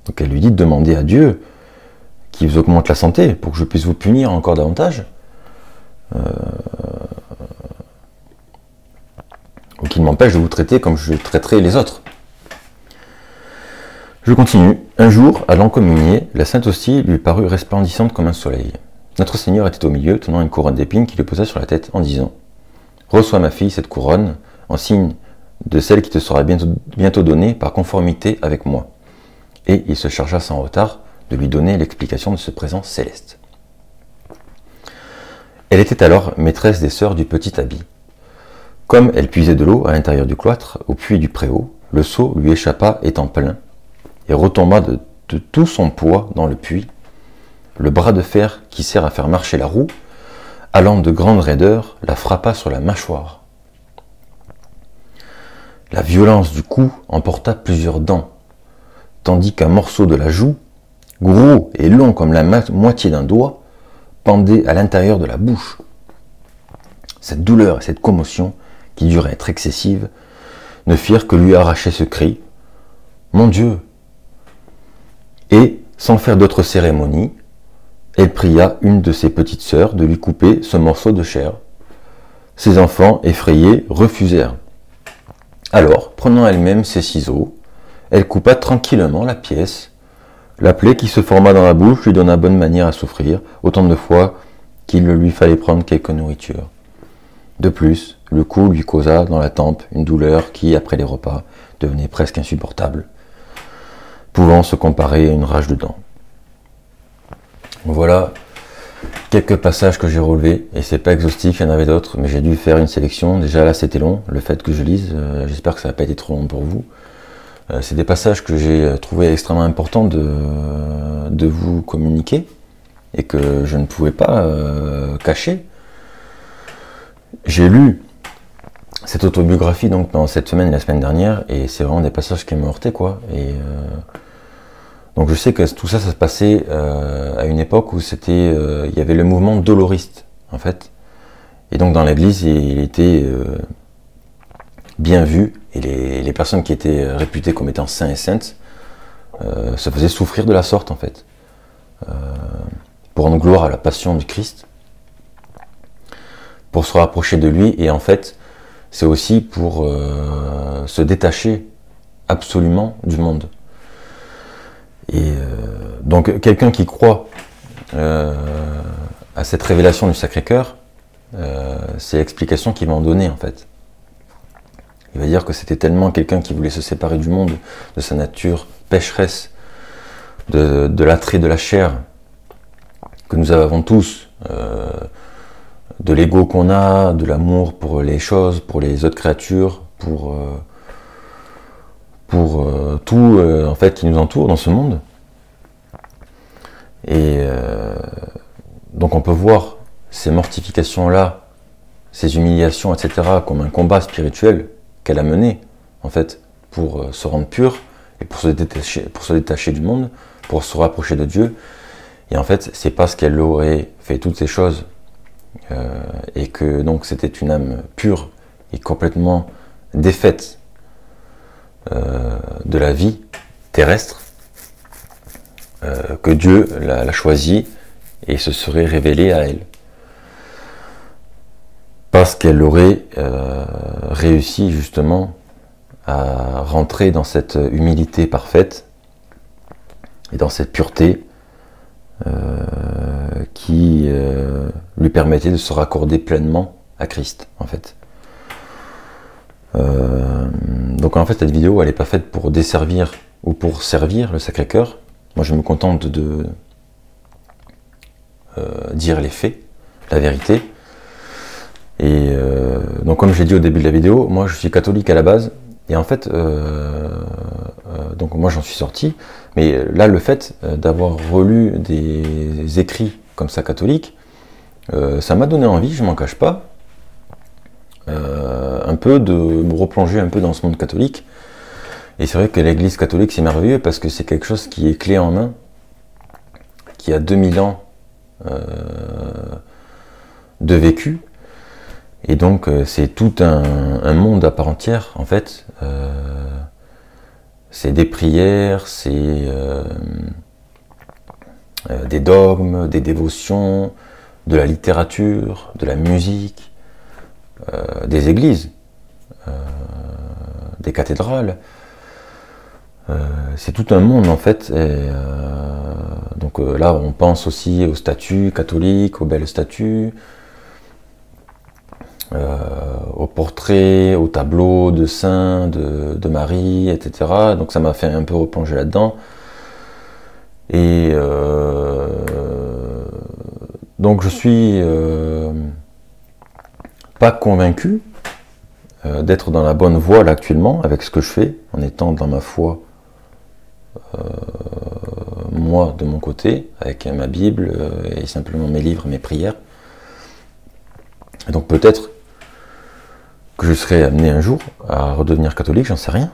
Donc elle lui dit de demander à Dieu qu'il vous augmente la santé pour que je puisse vous punir encore davantage, ou qu'il m'empêche de vous traiter comme je traiterai les autres. Je continue. Un jour, à l'encommunier, la Sainte Hostie lui parut resplendissante comme un soleil. Notre Seigneur était au milieu, tenant une couronne d'épines qu'il lui posa sur la tête, en disant « Reçois, ma fille, cette couronne, en signe de celle qui te sera bientôt donnée par conformité avec moi. » Et il se chargea sans retard de lui donner l'explication de ce présent céleste. Elle était alors maîtresse des sœurs du petit habit. Comme elle puisait de l'eau à l'intérieur du cloître, au puits du préau, le seau lui échappa étant plein, et retomba de tout son poids dans le puits. Le bras de fer qui sert à faire marcher la roue, allant de grande raideur, la frappa sur la mâchoire. La violence du coup emporta plusieurs dents, tandis qu'un morceau de la joue, gros et long comme la moitié d'un doigt, pendait à l'intérieur de la bouche. Cette douleur et cette commotion, qui duraient être excessives, ne firent que lui arracher ce cri « Mon Dieu !» Et, sans faire d'autre cérémonie, elle pria une de ses petites sœurs de lui couper ce morceau de chair. Ses enfants, effrayés, refusèrent. Alors, prenant elle-même ses ciseaux, elle coupa tranquillement la pièce. La plaie qui se forma dans la bouche lui donna bonne manière à souffrir, autant de fois qu'il lui fallait prendre quelque nourriture. De plus, le coup lui causa dans la tempe une douleur qui, après les repas, devenait presque insupportable, pouvant se comparer à une rage de dents. Voilà quelques passages que j'ai relevés, et c'est pas exhaustif, il y en avait d'autres, mais j'ai dû faire une sélection. Déjà là c'était long, le fait que je lise, j'espère que ça n'a pas été trop long pour vous. C'est des passages que j'ai trouvé extrêmement importants de vous communiquer, et que je ne pouvais pas cacher. J'ai lu cette autobiographie donc pendant cette semaine et la semaine dernière, et c'est vraiment des passages qui m'ont heurté, quoi. Et donc je sais que tout ça, ça se passait à une époque où c'était, il y avait le mouvement doloriste, en fait. Et donc dans l'église, il était bien vu, et les personnes qui étaient réputées comme étant saints et saintes se faisaient souffrir de la sorte, en fait. Pour rendre gloire à la passion du Christ, pour se rapprocher de lui, et en fait, c'est aussi pour se détacher absolument du monde. Et donc, quelqu'un qui croit à cette révélation du Sacré-Cœur, c'est l'explication qu'il va en donner, en fait. Il va dire que c'était tellement quelqu'un qui voulait se séparer du monde, de sa nature pécheresse, de l'attrait de la chair, que nous avons tous, de l'ego qu'on a, de l'amour pour les choses, pour les autres créatures, pour tout en fait qui nous entoure dans ce monde. Et donc on peut voir ces mortifications-là, ces humiliations, etc., comme un combat spirituel qu'elle a mené, en fait, pour se rendre pure et pour se détacher du monde, pour se rapprocher de Dieu. Et en fait, c'est parce qu'elle aurait fait toutes ces choses et que donc c'était une âme pure et complètement défaite de la vie terrestre, que Dieu l'a choisie et se serait révélé à elle. Parce qu'elle aurait réussi justement à rentrer dans cette humilité parfaite et dans cette pureté qui lui permettait de se raccorder pleinement à Christ, en fait. Donc en fait, cette vidéo, elle n'est pas faite pour desservir ou pour servir le Sacré-Cœur. Moi, je me contente de dire les faits, la vérité. Et donc comme je l'ai dit au début de la vidéo, moi je suis catholique à la base, et en fait, donc moi j'en suis sorti, mais là le fait d'avoir relu des écrits comme ça catholiques, ça m'a donné envie, je m'en cache pas, un peu de me replonger un peu dans ce monde catholique. Et c'est vrai que l'église catholique c'est merveilleux parce que c'est quelque chose qui est clé en main, qui a 2000 ans de vécu. Et donc c'est tout un monde à part entière en fait. C'est des prières, c'est des dogmes, des dévotions, de la littérature, de la musique, des églises, des cathédrales. C'est tout un monde en fait. Et, donc là on pense aussi aux statues catholiques, aux belles statues. Aux portraits, aux tableaux de saints, de Marie, etc. Donc ça m'a fait un peu replonger là-dedans. Et donc je suis pas convaincu d'être dans la bonne voie là actuellement avec ce que je fais, en étant dans ma foi, moi de mon côté, avec ma Bible et simplement mes livres, mes prières. Et donc peut-être que je serai amené un jour à redevenir catholique, j'en sais rien.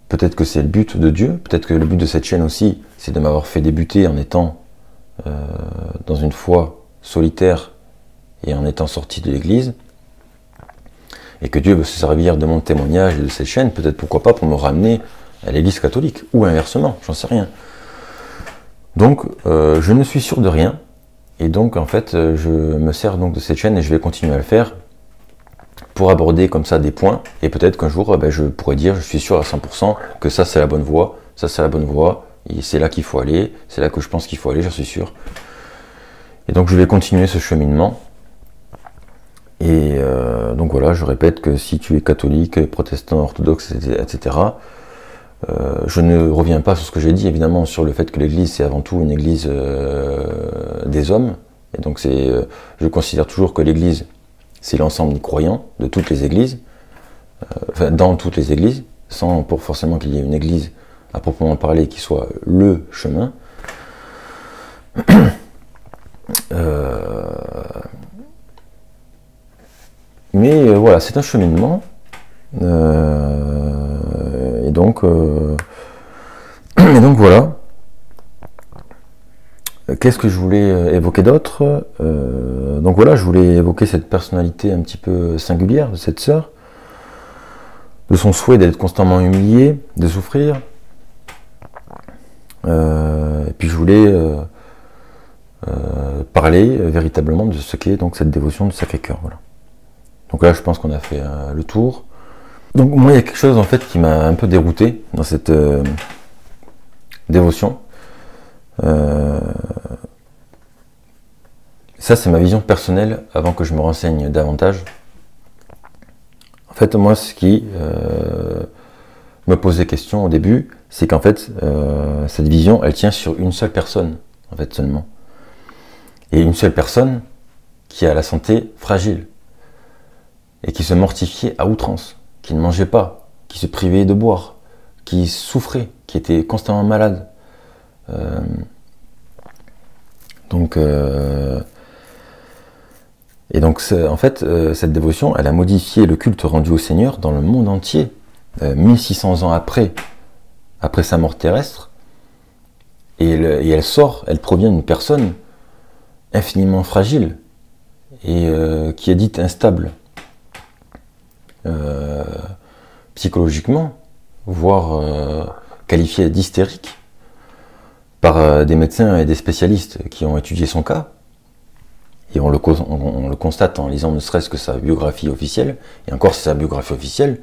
Peut-être que c'est le but de Dieu, peut-être que le but de cette chaîne aussi, c'est de m'avoir fait débuter en étant dans une foi solitaire et en étant sorti de l'église, et que Dieu veut se servir de mon témoignage et de cette chaîne, peut-être pourquoi pas pour me ramener à l'église catholique, ou inversement, j'en sais rien. Donc je ne suis sûr de rien, et donc en fait je me sers donc de cette chaîne et je vais continuer à le faire, pour aborder comme ça des points, et peut-être qu'un jour je pourrais dire, je suis sûr à 100% que ça c'est la bonne voie, ça c'est la bonne voie, et c'est là qu'il faut aller, c'est là que je pense qu'il faut aller, j'en suis sûr. Et donc je vais continuer ce cheminement, et donc voilà, je répète que si tu es catholique, protestant, orthodoxe, etc., je ne reviens pas sur ce que j'ai dit, évidemment, sur le fait que l'église c'est avant tout une église des hommes, et donc je considère toujours que l'église c'est l'ensemble des croyants de toutes les églises, enfin dans toutes les églises, sans pour forcément qu'il y ait une église à proprement parler qui soit le chemin. Mais voilà, c'est un cheminement, et donc voilà. Qu'est-ce que je voulais évoquer d'autre? Donc voilà, je voulais évoquer cette personnalité un petit peu singulière de cette sœur, de son souhait d'être constamment humiliée, de souffrir. Et puis je voulais parler véritablement de ce qu'est donc cette dévotion du Sacré-Cœur. Voilà. Donc là, je pense qu'on a fait le tour. Donc moi, il y a quelque chose en fait qui m'a un peu dérouté dans cette dévotion. Ça c'est ma vision personnelle avant que je me renseigne davantage. En fait moi ce qui me posait question au début, c'est qu'en fait cette vision elle tient sur une seule personne en fait seulement. Et une seule personne qui a la santé fragile et qui se mortifiait à outrance, qui ne mangeait pas, qui se privait de boire, qui souffrait, qui était constamment malade. Et donc en fait cette dévotion elle a modifié le culte rendu au Seigneur dans le monde entier 1600 ans après sa mort terrestre, et elle provient d'une personne infiniment fragile et qui est dite instable psychologiquement, voire qualifié d'hystérique par des médecins et des spécialistes qui ont étudié son cas. Et on le constate en lisant ne serait-ce que sa biographie officielle, et encore c'est sa biographie officielle.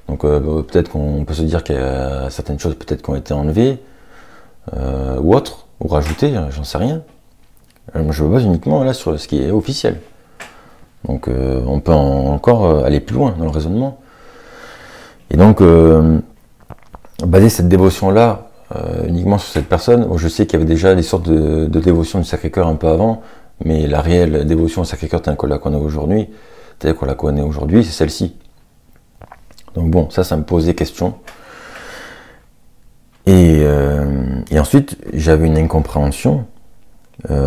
Donc peut-être qu'on peut se dire qu'il y a certaines choses peut-être qui ont été enlevées, ou autres, ou rajoutées, j'en sais rien. Je me base uniquement là sur ce qui est officiel. Donc on peut encore aller plus loin dans le raisonnement. Et donc baser cette dévotion-là uniquement sur cette personne, où je sais qu'il y avait déjà des sortes de dévotion du Sacré-Cœur un peu avant, mais la réelle dévotion au Sacré-Cœur telle qu'on la connaît aujourd'hui, c'est celle-ci. Donc bon, ça me posait question. Et ensuite, j'avais une incompréhension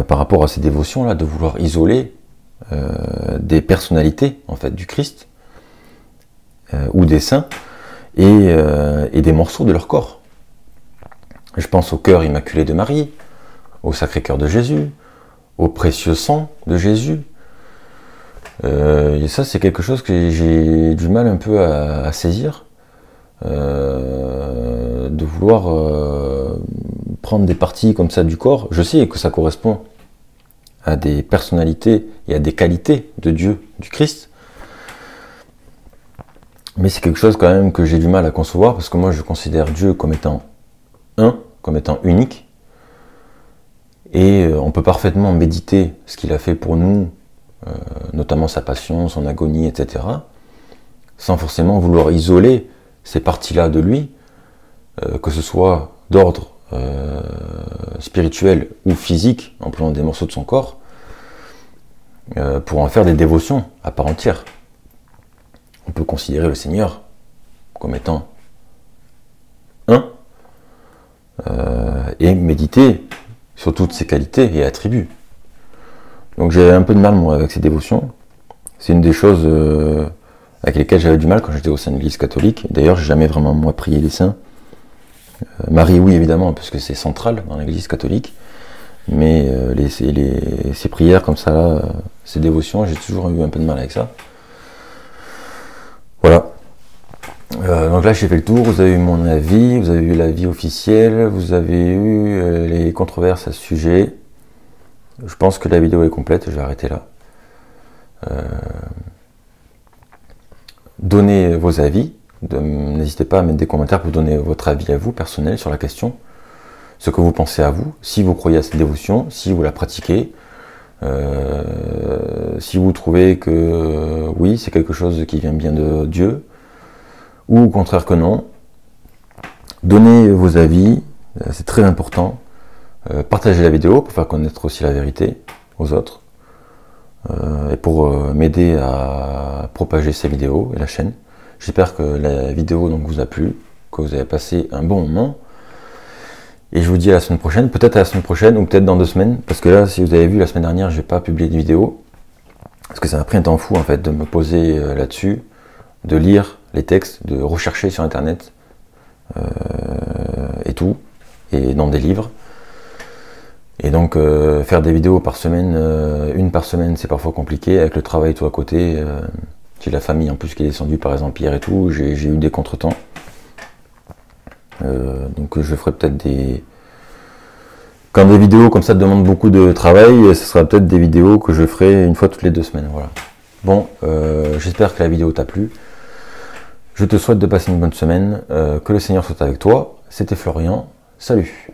par rapport à ces dévotions-là, de vouloir isoler des personnalités en fait du Christ ou des saints et des morceaux de leur corps. Je pense au cœur immaculé de Marie, au Sacré-Cœur de Jésus, au précieux sang de Jésus. Et ça, c'est quelque chose que j'ai du mal un peu à saisir, de vouloir prendre des parties comme ça du corps. Je sais que ça correspond à des personnalités et à des qualités de Dieu, du Christ, mais c'est quelque chose quand même que j'ai du mal à concevoir, parce que moi je considère Dieu comme étant comme étant unique, et on peut parfaitement méditer ce qu'il a fait pour nous, notamment sa passion, son agonie, etc., sans forcément vouloir isoler ces parties-là de lui, que ce soit d'ordre spirituel ou physique, en prenant des morceaux de son corps, pour en faire des dévotions à part entière. On peut considérer le Seigneur comme étant et méditer sur toutes ses qualités et attributs. Donc j'ai un peu de mal moi avec ces dévotions. C'est une des choses avec lesquelles j'avais du mal quand j'étais au sein de l'Église catholique. D'ailleurs, j'ai jamais vraiment moi prié les saints. Marie, oui évidemment, parce que c'est central dans l'Église catholique. Mais ces prières comme ça, là, ces dévotions, j'ai toujours eu un peu de mal avec ça. Voilà. Donc là j'ai fait le tour, vous avez eu mon avis, vous avez eu l'avis officiel, vous avez eu les controverses à ce sujet. Je pense que la vidéo est complète, je vais arrêter là. Donnez vos avis, n'hésitez pas à mettre des commentaires pour donner votre avis à vous, personnel, sur la question. Ce que vous pensez à vous, si vous croyez à cette dévotion, si vous la pratiquez, si vous trouvez que oui, c'est quelque chose qui vient bien de Dieu, ou au contraire que non. Donnez vos avis, c'est très important. Partagez la vidéo pour faire connaître aussi la vérité aux autres, et pour m'aider à propager ces vidéos et la chaîne. J'espère que la vidéo donc vous a plu, que vous avez passé un bon moment. Et je vous dis à la semaine prochaine, peut-être à la semaine prochaine ou peut-être dans 2 semaines, parce que là, si vous avez vu, la semaine dernière, j'ai pas publié de vidéo, parce que ça m'a pris un temps fou en fait de me poser là-dessus, de lire les textes, de rechercher sur internet et tout, et dans des livres. Et donc faire des vidéos par semaine, une par semaine, c'est parfois compliqué, avec le travail tout à côté. J'ai la famille en plus qui est descendue, par exemple hier et tout, j'ai eu des contretemps. Donc je ferai peut-être des... Quand des vidéos comme ça demandent beaucoup de travail, ce sera peut-être des vidéos que je ferai une fois toutes les 2 semaines. Voilà. Bon, j'espère que la vidéo t'a plu. Je te souhaite de passer une bonne semaine, que le Seigneur soit avec toi. C'était Florian, salut!